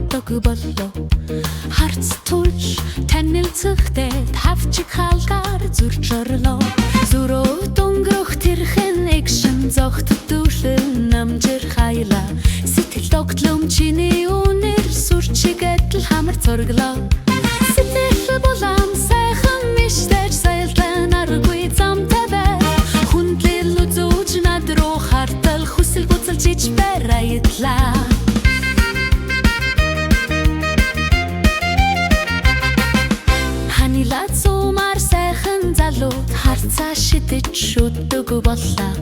шууддаг боллоо харц тулж танилцахтэй тавчиг хаалгаар зурж орлоо зүрөө дөнгөрөх тэрхэн экшн зогтдүүлэн намжир хаяла сэтгэл тогтлом чиний үнэр сүрчиг адил хамар цорглоо сэтгэл булам сайхан мишдэж сайлдан аргүй замтай бай хүндлэл үзүүж над руу хартал хүсэл буцалж ич барайдлаа ханилаад сумар сайхан залууд харцаа шидэж шүтдэг боллоо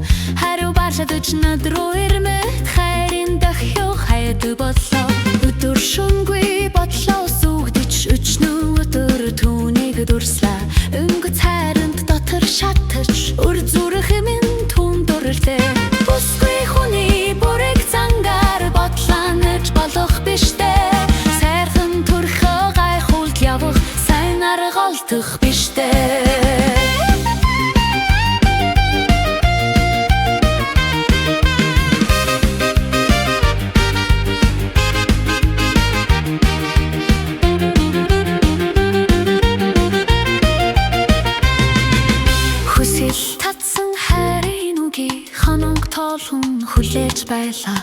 хариу баршадж над руу ирмэт хайрын дахиу хайдаг боллоо өдөр шөнөгүй бодлоо сүгдэж өчнөө өдөр түүнийг дурслаа өнгө цайранд дотор шатаж өр зүрх минь түн дурлээ бусгүй хүний бүрэг зангаар бодлоонэж болох биштэй сайрхан төрхөө гайхуулт явах сайн арга олдох биштэй хүлээж байлаа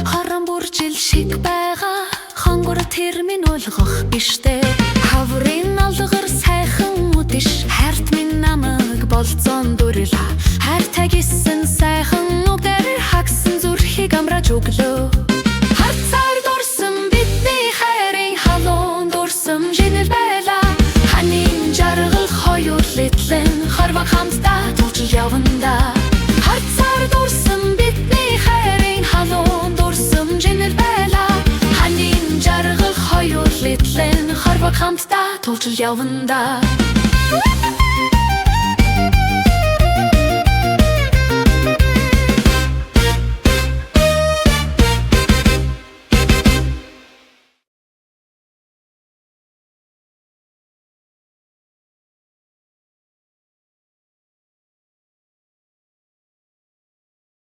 хорон бүржил шиг байгаа хонгор тэр минь уулгах биштэй хаврын алгар сайхан үдэш хайрт минь намайг болцон дурлаа хайртай гисэн сайхан үгээр хагсан зүрхийг амрааж өглөө харцаар дурсан бидний хайрын халуун дурсам жинэл байлаа ханийн жаргал хоёулэтлэн хорвоо хамтдаа тулж яванда харцаар дурсан бидний хайрын халуун дурсам жинэл байлаа ханийн жаргал хоёулэтлэн хорвоо хамтдаа тулж яванда